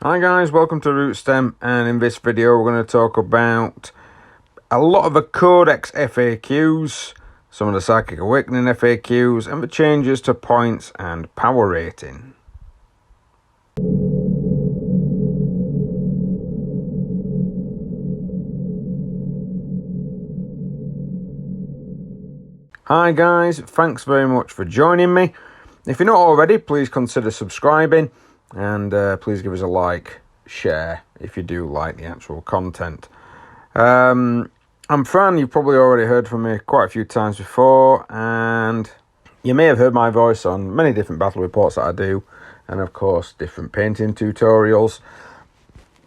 Hi guys, welcome to RootStem, and in this video we're going to talk about a lot of the Codex FAQs, some of the Psychic Awakening FAQs, and the changes to points and power rating. Hi guys, thanks very much for joining me. If you're not already, please consider subscribing. And please give us a like, share if you do like the actual content. I'm Fran, you've probably already heard from me quite a few times before, and you may have heard my voice on many different battle reports that I do, and of course different painting tutorials,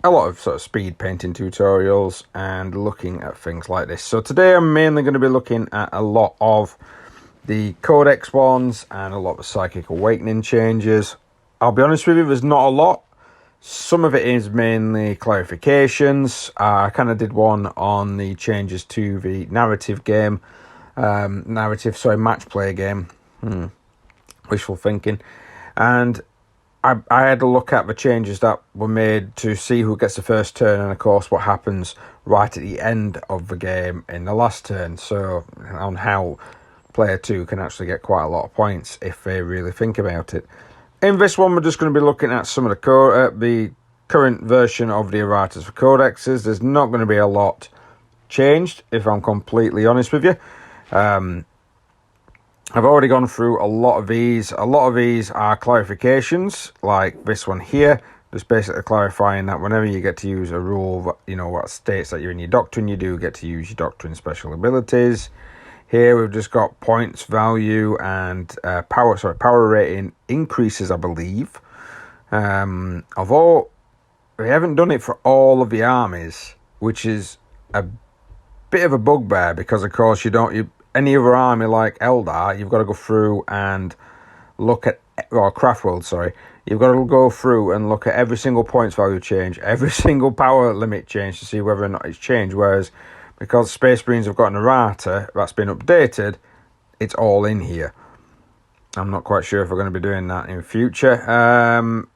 a lot of sort of speed painting tutorials, and looking at things like this. So today I'm mainly going to be looking at a lot of the Codex ones and a lot of Psychic Awakening changes. I'll be honest with you, there's not a lot. Some of it is mainly clarifications. I kind of did one on the changes to the narrative game. Match play game. Wishful thinking. And I had a look at the changes that were made to see who gets the first turn, and of course what happens right at the end of the game in the last turn. So on how player 2 can actually get quite a lot of points if they really think about it. In this one, we're just going to be looking at some of the current version of the erratas for codexes. There's not going to be a lot changed, if I'm completely honest with you. I've already gone through a lot of these. A lot of these are clarifications, like this one here. Just basically clarifying that whenever you get to use a rule, what states that you're in your doctrine, you do get to use your doctrine special abilities. Here we've just got points value and power rating increases, I believe. Although we haven't done it for all of the armies, which is a bit of a bugbear, because of course any other army like Eldar, you've got to go through and look at, or Craftworld, sorry, you've got to go through and look at every single points value change, every single power limit change to see whether or not it's changed, whereas because Space Marines have got an errata that's been updated, it's all in here. I'm not quite sure if we're going to be doing that in future.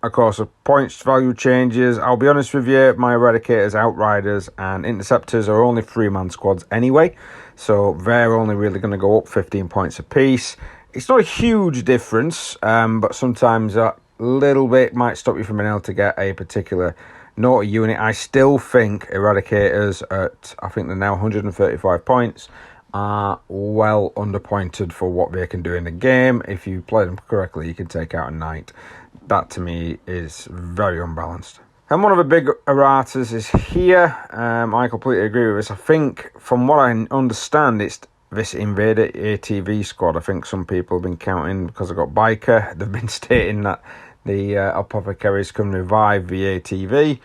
Of course, the points value changes. I'll be honest with you, my Eradicators, Outriders, and Interceptors are only 3-man squads anyway, so they're only really going to go up 15 points apiece. It's not a huge difference, but sometimes a little bit might stop you from being able to get a particular naughty unit. I still think Eradicators at, I think they're now 135 points, are well underpointed for what they can do in the game. If you play them correctly, you can take out a knight. That to me is very unbalanced. And one of the big erratas is here. I completely agree with this. I think, from what I understand, it's this Invader ATV squad. I think some people have been counting, because I've got Biker, they've been stating that the Apothecaries can revive the ATV.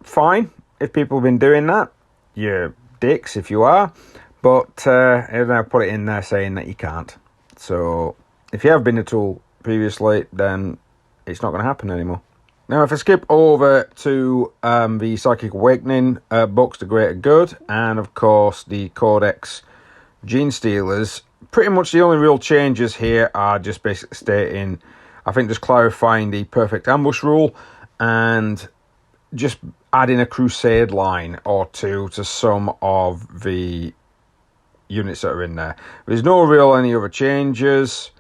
Fine, if people have been doing that, you're dicks if you are. But I put it in there saying that you can't. So if you have been a tool previously, then it's not going to happen anymore. Now, if I skip over to the Psychic Awakening books, The Greater Good, and of course the Codex Gene Stealers, pretty much the only real changes here are just basically stating, I think just clarifying the perfect ambush rule, and just adding a crusade line or two to some of the units that are in there. There's no real any other changes.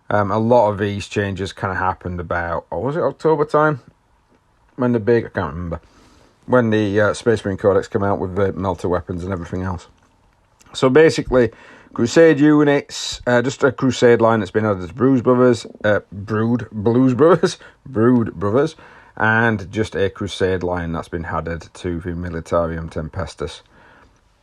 A lot of these changes kind of happened about, was it October time? When the I can't remember. When the Space Marine Codex came out with the melter weapons and everything else. So basically, Crusade units, just a Crusade line that's been added to Brood Brothers, and just a Crusade line that's been added to the Militarium Tempestus.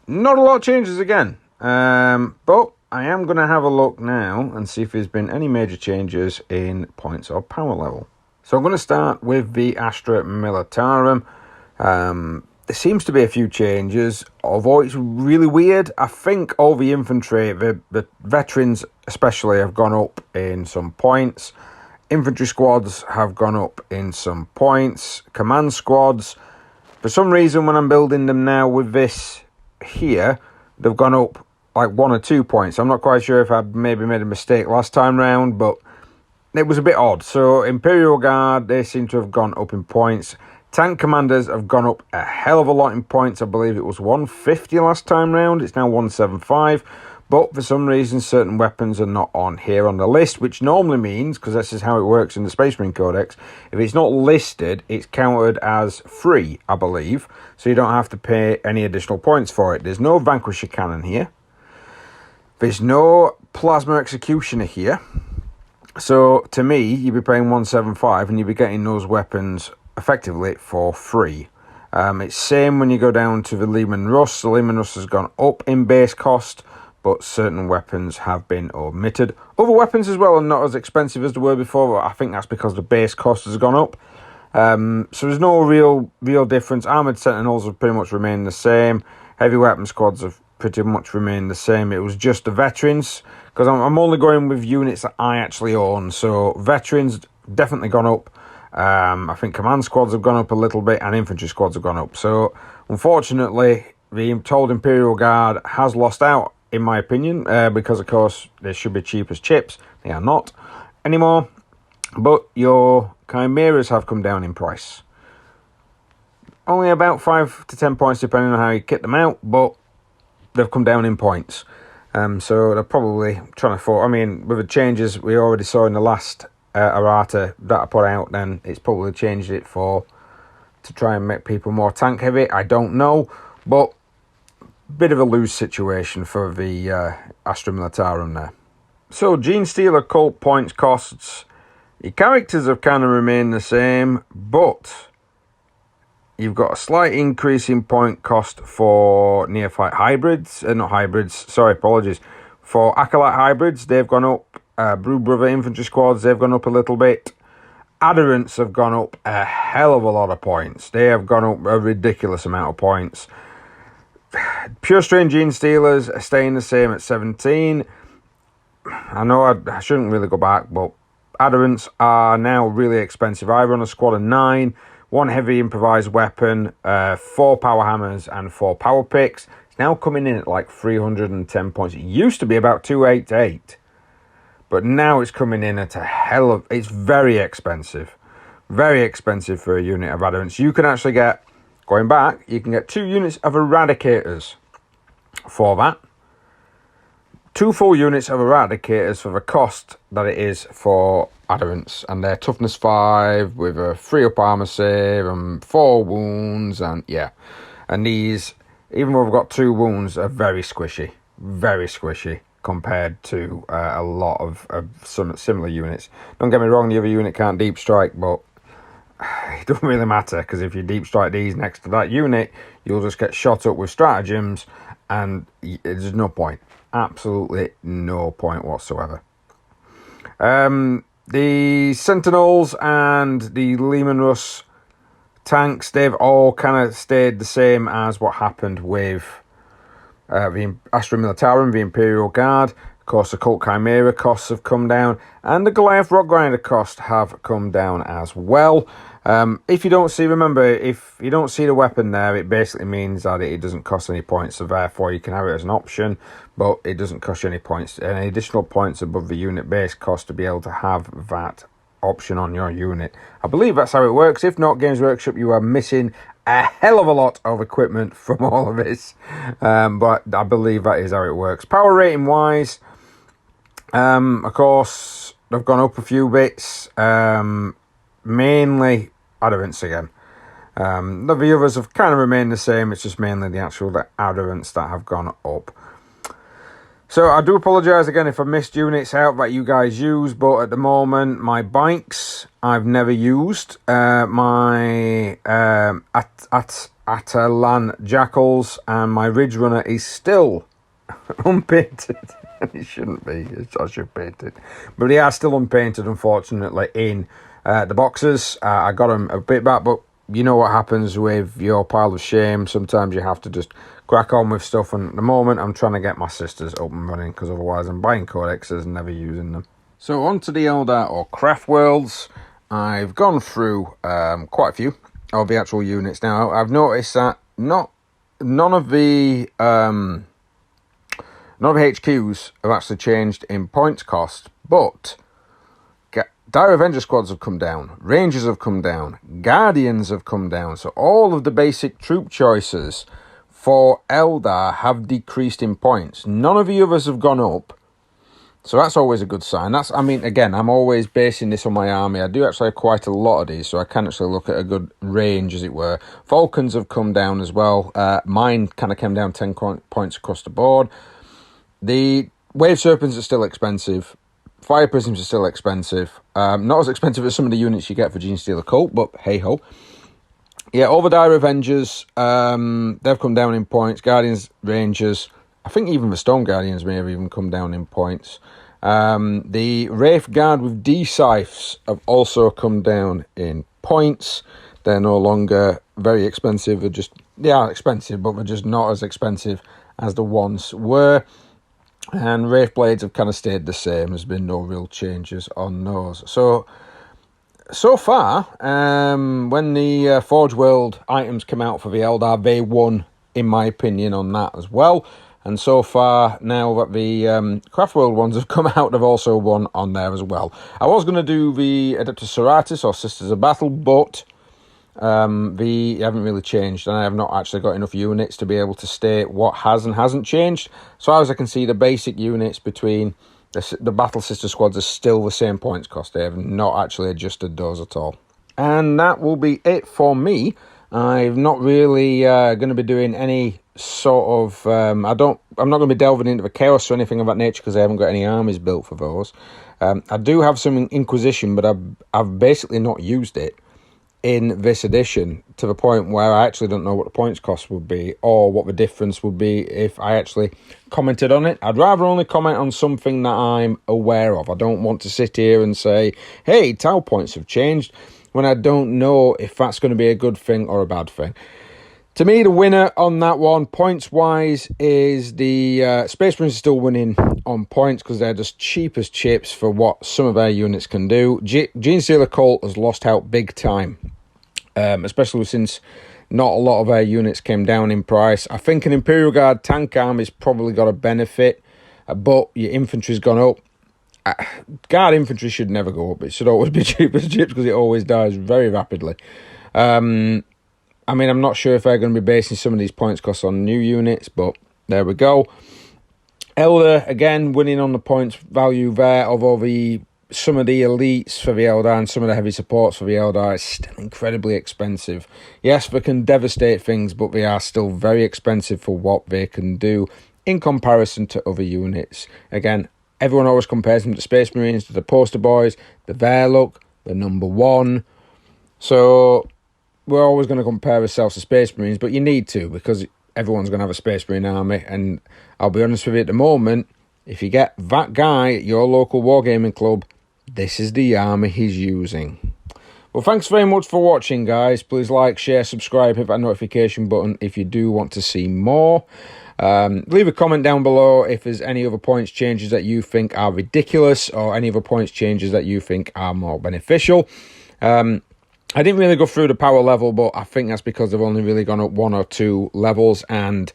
Not a lot of changes again, but I am going to have a look now and see if there's been any major changes in points or power level. So I'm going to start with the Astra Militarum. There seems to be a few changes, although it's really weird. I think all the infantry, the veterans especially, have gone up in some points. Infantry squads have gone up in some points. Command squads, for some reason, when I'm building them now with this here, they've gone up like 1 or 2 points. I'm not quite sure if I maybe made a mistake last time round, but it was a bit odd. So Imperial Guard, they seem to have gone up in points. Tank commanders have gone up a hell of a lot in points. I believe it was 150 last time round. It's now 175. But for some reason, certain weapons are not on here on the list, which normally means, because this is how it works in the Space Marine Codex, if it's not listed, it's counted as free, I believe. So you don't have to pay any additional points for it. There's no Vanquisher Cannon here. There's no Plasma Executioner here. So to me, you'd be paying 175 and you'd be getting those weapons effectively for free. It's same when you go down to the Leman Russ. The Leman Russ has gone up in base cost, but certain weapons have been omitted. Other weapons as well are not as expensive as they were before, but I think that's because the base cost has gone up. So there's no real difference. Armoured Sentinels have pretty much remained the same. Heavy weapon squads have pretty much remained the same. It was just the veterans, because I'm only going with units that I actually own. So veterans definitely gone up. I think command squads have gone up a little bit, and infantry squads have gone up. So unfortunately, the Told Imperial Guard has lost out, in my opinion, because of course they should be cheap as chips. They are not anymore. But your Chimeras have come down in price. Only about 5 to 10 points depending on how you kit them out, but they've come down in points. So they're probably trying to I mean, with the changes we already saw in the last errata that I put out, then it's probably changed it to try and make people more tank heavy. I don't know, but bit of a loose situation for the Astra Militarum there. So Genestealer cult points costs. Your characters have kind of remained the same, but you've got a slight increase in point cost for Neophyte hybrids. Not hybrids, sorry, apologies. For Acolyte hybrids, they've gone up. Brood Brother infantry squads, they've gone up a little bit. Adherents have gone up a hell of a lot of points. They have gone up a ridiculous amount of points. Pure Strain Genestealers are staying the same at 17. I know I shouldn't really go back, but Adherents are now really expensive. I run a squad of 9, 1 heavy improvised weapon, 4 power hammers, and 4 power picks. It's now coming in at like 310 points. It used to be about 288, but now it's coming in at it's very expensive. Very expensive for a unit of Adherents. You can actually get, going back, you can get 2 units of Eradicators for that. 2 full units of Eradicators for the cost that it is for Adherents. And they're toughness 5 with a 3 up armor save and 4 wounds. And yeah, and these, even though we've got 2 wounds, are very squishy. Very squishy compared to a lot of some similar units. Don't get me wrong, the other unit can't deep strike, but it doesn't really matter, because if you deep strike these next to that unit, you'll just get shot up with stratagems, and there's no point. Absolutely no point whatsoever. The Sentinels and the Leman Russ tanks, they've all kind of stayed the same as what happened with the Astra Militarum, the Imperial Guard. Of course, the Cult Chimera costs have come down, and the Goliath Rock Grinder costs have come down as well. If you don't see the weapon there, it basically means that it doesn't cost any points, so therefore you can have it as an option, but it doesn't cost you any points, any additional points above the unit base cost to be able to have that option on your unit. I believe that's how it works. If not, Games Workshop, you are missing a hell of a lot of equipment from all of this, but I believe that is how it works. Power rating wise, of course, they've gone up a few bits, mainly Adherents again. The others have kind of remained the same. It's just mainly the Adherents that have gone up. So I do apologise again if I missed units out that you guys use, but at the moment my bikes I've never used. My Atalan Jackals and my Ridge Runner is still unpainted. It shouldn't be. I should paint it, but they are still unpainted, unfortunately, in the boxes. I got them a bit back, but you know what happens with your pile of shame. Sometimes you have to just crack on with stuff, and at the moment I'm trying to get my sisters up and running, because otherwise I'm buying codexes and never using them. So on to the Eldar or Craft Worlds. I've gone through quite a few of the actual units now. I've noticed that none of the HQs have actually changed in points cost, but Dire Avenger squads have come down, Rangers have come down, Guardians have come down, so all of the basic troop choices for Eldar have decreased in points. None of the others have gone up, so that's always a good sign. Again, I'm always basing this on my army. I do actually have quite a lot of these, so I can actually look at a good range, as it were. Falcons have come down as well. Mine kind of came down 10 points across the board. The Wave Serpents are still expensive. Fire Prisms are still expensive. Not as expensive as some of the units you get for Genestealer Cult, but hey-ho. Yeah, all the Dire Avengers, they've come down in points. Guardians, Rangers, I think even the Stone Guardians may have even come down in points. The Wraith Guard with D-Scythes have also come down in points. They're no longer very expensive. They are expensive, but they're just not as expensive as the ones were. And Wraith Blades have kind of stayed the same. There's been no real changes on those. So far, when the Forge World items come out for the Eldar, they won, in my opinion, on that as well. And so far, now that the Craft World ones have come out, they've also won on there as well. I was going to do the Adeptus Sororitas or Sisters of Battle, but they haven't really changed, and I have not actually got enough units to be able to state what has and hasn't changed. So as I can see, the basic units between the Battle Sister squads are still the same points cost. They have not actually adjusted those at all. And that will be it for me. I'm not really going to be doing any sort of... I'm not going to be delving into the Chaos or anything of that nature because I haven't got any armies built for those. I do have some Inquisition, but I've basically not used it in this edition to the point where I actually don't know what the points cost would be or what the difference would be if I actually commented on it. I'd rather only comment on something that I'm aware of. I don't want to sit here and say, hey, Tau points have changed, when I don't know if that's going to be a good thing or a bad thing. To me, the winner on that one, points-wise, is the Space Marines are still winning on points because they're just cheap as chips for what some of their units can do. Genestealer Cult has lost out big time, especially since not a lot of their units came down in price. I think an Imperial Guard tank army's probably got a benefit, but your infantry's gone up. Guard infantry should never go up. It should always be cheap as chips because it always dies very rapidly. I'm not sure if they're going to be basing some of these points costs on new units, but there we go. Eldar, again, winning on the points value there, although some of the elites for the Eldar and some of the heavy supports for the Eldar is still incredibly expensive. Yes, they can devastate things, but they are still very expensive for what they can do in comparison to other units. Again, everyone always compares them to Space Marines, to the poster boys, the Verlook, the number one. So we're always going to compare ourselves to Space Marines, but you need to because everyone's going to have a Space Marine army. And I'll be honest with you, at the moment, if you get that guy at your local wargaming club, this is the army he's using. Well, thanks very much for watching, guys. Please like, share, subscribe, hit that notification button if you do want to see more. Leave a comment down below if there's any other points changes that you think are ridiculous or any other points changes that you think are more beneficial. I didn't really go through the power level, but I think that's because they've only really gone up 1 or 2 levels, and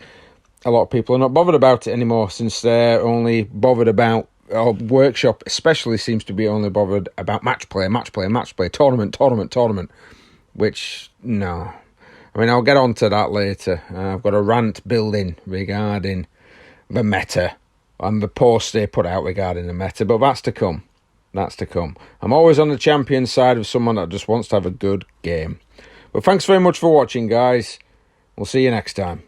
a lot of people are not bothered about it anymore since they're only bothered about, or Workshop especially seems to be only bothered about match play, tournament, which, no. I'll get on to that later. I've got a rant building regarding the meta and the post they put out regarding the meta, but that's to come. I'm always on the champion side of someone that just wants to have a good game. But thanks very much for watching, guys. We'll see you next time.